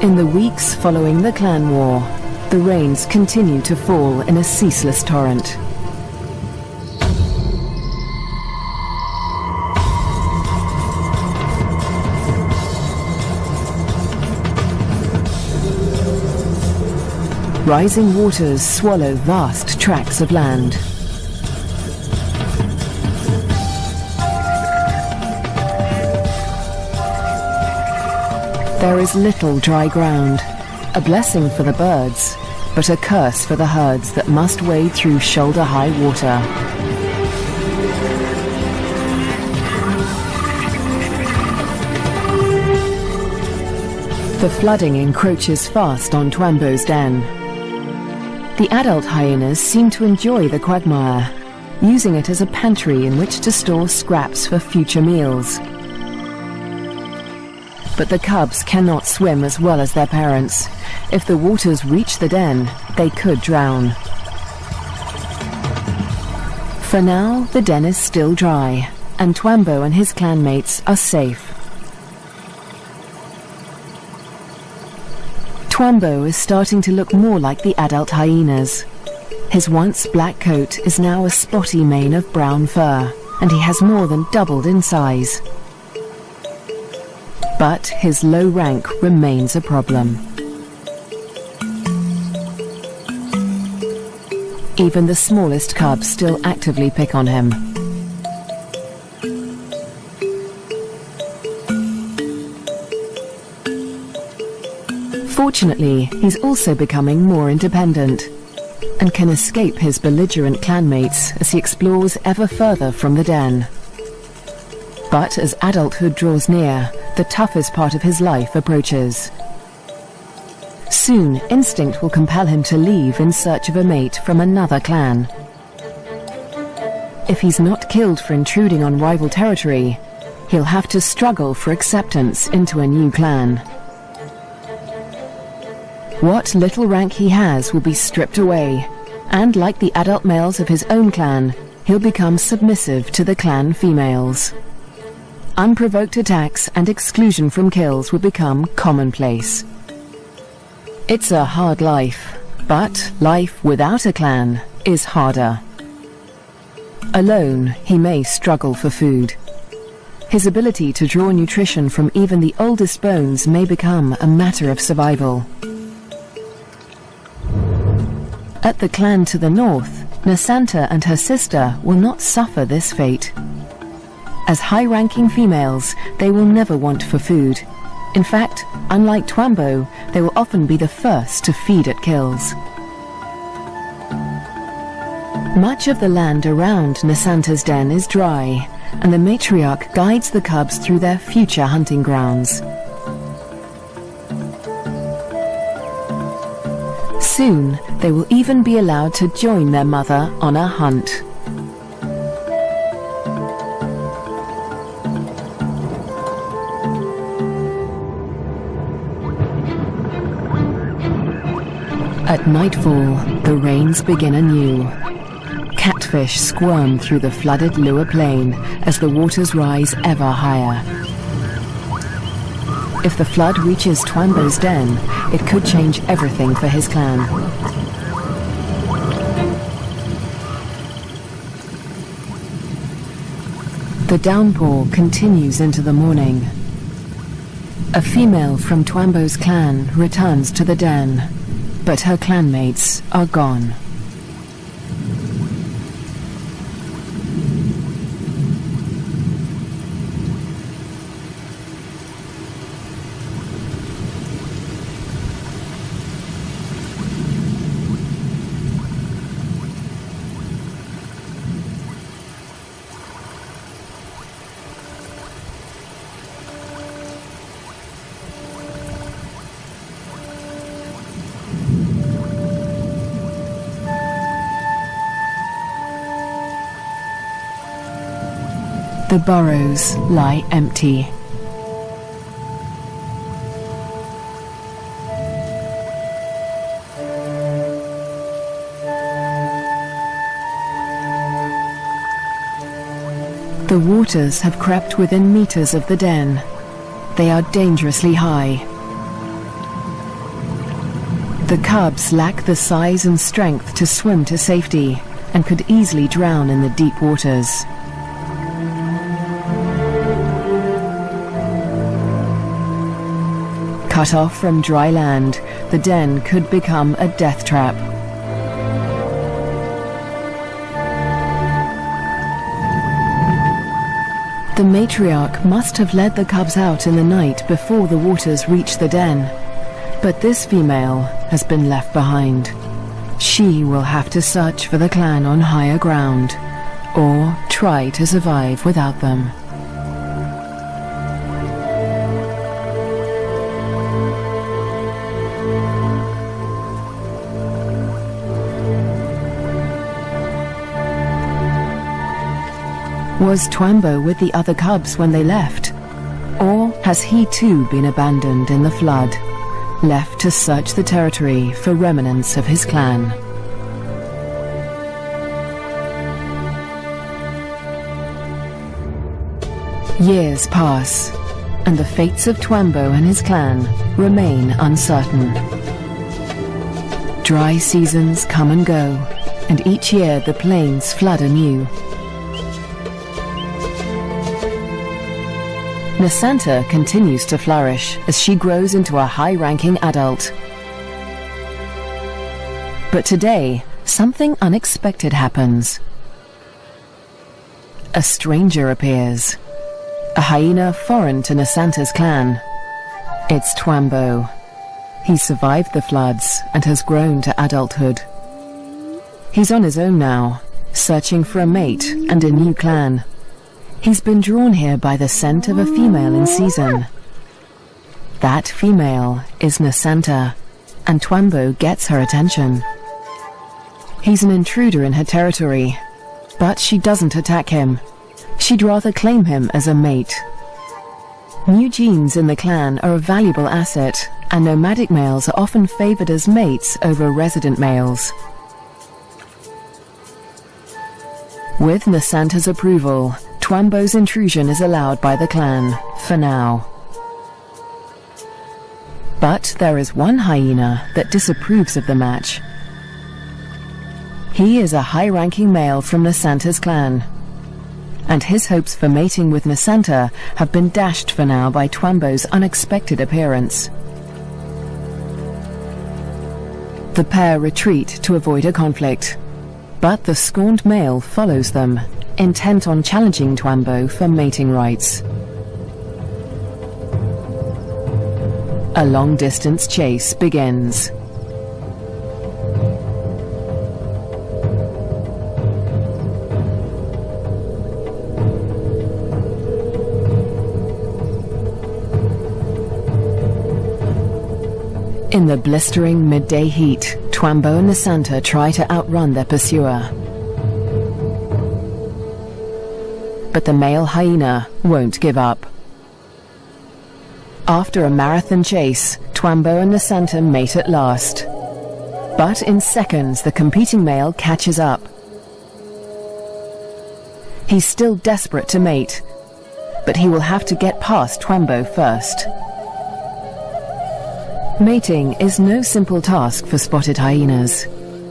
In the weeks following the clan war, the rains continue to fall in a ceaseless torrent. Rising waters swallow vast tracts of land. There is little dry ground, a blessing for the birds, but a curse for the herds that must wade through shoulder-high water. The flooding encroaches fast on Twambo's den. The adult hyenas seem to enjoy the quagmire, using it as a pantry in which to store scraps for future meals. But the cubs cannot swim as well as their parents. If the waters reach the den, they could drown. For now, the den is still dry, and Twambo and his clanmates are safe. Twambo is starting to look more like the adult hyenas. His once black coat is now a spotty mane of brown fur, and he has more than doubled in size. But his low rank remains a problem. Even the smallest cubs still actively pick on him. Fortunately, he's also becoming more independent and can escape his belligerent clanmates as he explores ever further from the den. But as adulthood draws near, the toughest part of his life approaches. Soon, instinct will compel him to leave in search of a mate from another clan. If he's not killed for intruding on rival territory, he'll have to struggle for acceptance into a new clan. What little rank he has will be stripped away, and like the adult males of his own clan, he'll become submissive to the clan females. Unprovoked attacks and exclusion from kills will become commonplace. It's a hard life, but life without a clan is harder. Alone, he may struggle for food. His ability to draw nutrition from even the oldest bones may become a matter of survival. At the clan to the north, Nasanta and her sister will not suffer this fate. As high-ranking females, they will never want for food. In fact, unlike Twambo, they will often be the first to feed at kills. Much of the land around Nasanta's den is dry, and the matriarch guides the cubs through their future hunting grounds. Soon, they will even be allowed to join their mother on a hunt. At nightfall, the rains begin anew. Catfish squirm through the flooded Lua Plain as the waters rise ever higher. If the flood reaches Twambo's den, it could change everything for his clan. The downpour continues into the morning. A female from Twambo's clan returns to the den, but her clanmates are gone. The burrows lie empty. The waters have crept within meters of the den. They are dangerously high. The cubs lack the size and strength to swim to safety and could easily drown in the deep waters. Cut off from dry land, the den could become a death trap. The matriarch must have led the cubs out in the night before the waters reached the den. But this female has been left behind. She will have to search for the clan on higher ground, or try to survive without them. Was Twambo with the other cubs when they left? Or has he too been abandoned in the flood, left to search the territory for remnants of his clan? Years pass, and the fates of Twambo and his clan remain uncertain. Dry seasons come and go, and each year the plains flood anew. Nasanta continues to flourish as she grows into a high-ranking adult. But today, something unexpected happens. A stranger appears, a hyena foreign to Nasanta's clan. It's Twambo. He survived the floods and has grown to adulthood. He's on his own now, searching for a mate and a new clan. He's been drawn here by the scent of a female in season. That female is Nasanta, and Twambo gets her attention. He's an intruder in her territory, but she doesn't attack him. She'd rather claim him as a mate. New genes in the clan are a valuable asset, and nomadic males are often favored as mates over resident males. With Nasanta's approval, Twambo's intrusion is allowed by the clan, for now. But there is one hyena that disapproves of the match. He is a high-ranking male from Nasanta's clan, and his hopes for mating with Nasanta have been dashed for now by Twambo's unexpected appearance. The pair retreat to avoid a conflict, but the scorned male follows them, intent on challenging Twambo for mating rights. A long-distance chase begins. In the blistering midday heat, Twambo and Nasanta try to outrun their pursuer. But the male hyena won't give up. After a marathon chase, Twambo and Nasanta mate at last. But in seconds, the competing male catches up. He's still desperate to mate, but he will have to get past Twambo first. Mating is no simple task for spotted hyenas.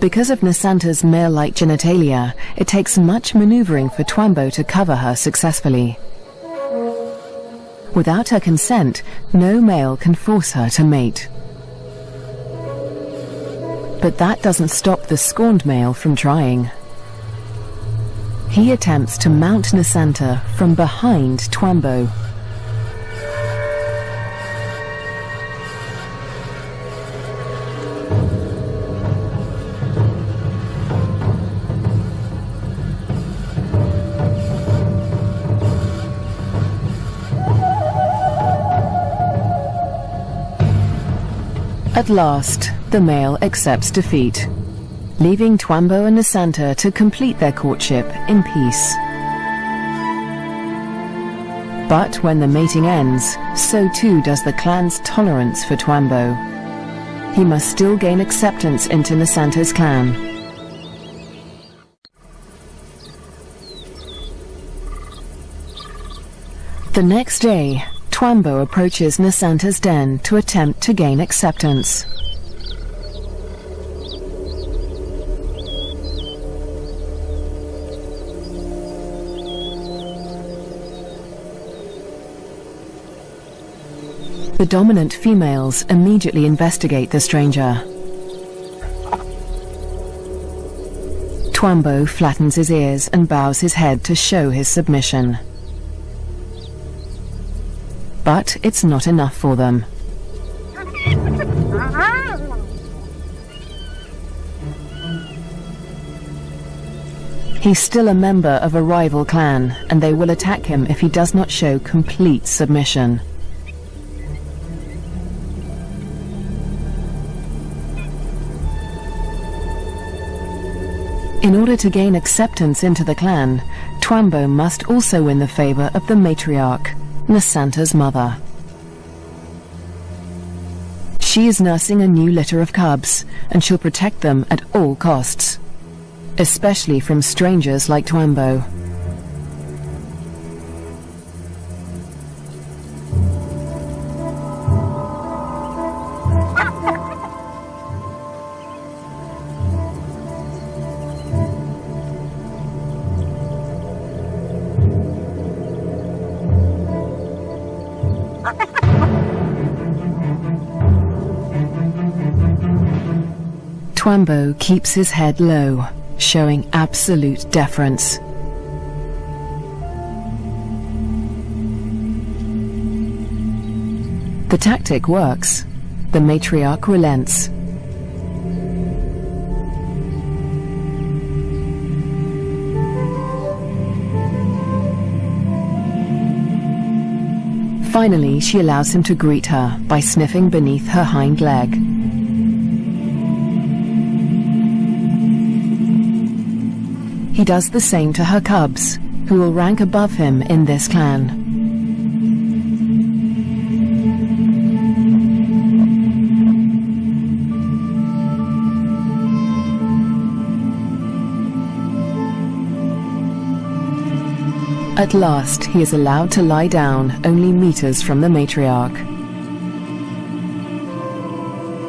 Because of Nasanta's male-like genitalia, it takes much maneuvering for Twambo to cover her successfully. Without her consent, no male can force her to mate. But that doesn't stop the scorned male from trying. He attempts to mount Nasanta from behind Twambo. At last, the male accepts defeat, leaving Twambo and Nasanta to complete their courtship in peace. But when the mating ends, so too does the clan's tolerance for Twambo. He must still gain acceptance into Nasanta's clan. The next day, Twambo approaches Nasanta's den to attempt to gain acceptance. The dominant females immediately investigate the stranger. Twambo flattens his ears and bows his head to show his submission. But it's not enough for them. He's still a member of a rival clan, and they will attack him if he does not show complete submission. In order to gain acceptance into the clan, Twambo must also win the favor of the matriarch, Nasanta's mother. She is nursing a new litter of cubs, and she'll protect them at all costs, especially from strangers like Twambo. Twambo keeps his head low, showing absolute deference. The tactic works. The matriarch relents. Finally, she allows him to greet her by sniffing beneath her hind leg. He does the same to her cubs, who will rank above him in this clan. At last, he is allowed to lie down only meters from the matriarch.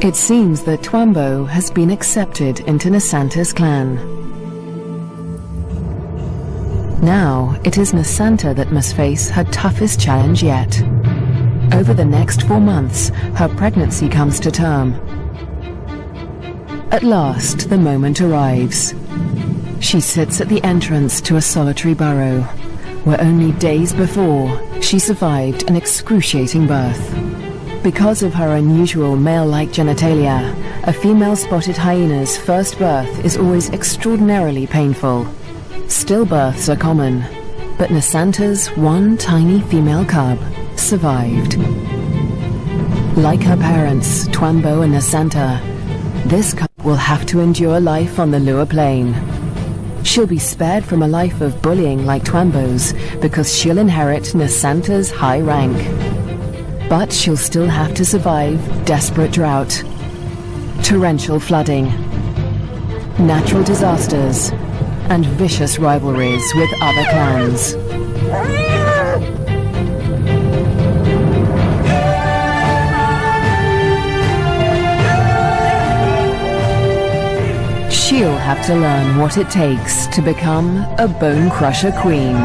It seems that Twambo has been accepted into Nasanta's clan. Now, it is Nasanta that must face her toughest challenge yet. Over the next 4 months, her pregnancy comes to term. At last, the moment arrives. She sits at the entrance to a solitary burrow, where only days before, she survived an excruciating birth. Because of her unusual male-like genitalia, a female spotted hyena's first birth is always extraordinarily painful. Stillbirths are common, but Nasanta's one tiny female cub survived. Like her parents, Twambo and Nasanta, this cub will have to endure life on the Lua Plain. She'll be spared from a life of bullying like Twambo's because she'll inherit Nasanta's high rank. But she'll still have to survive desperate drought, torrential flooding, natural disasters, and vicious rivalries with other clans. She'll have to learn what it takes to become a Bone Crusher Queen.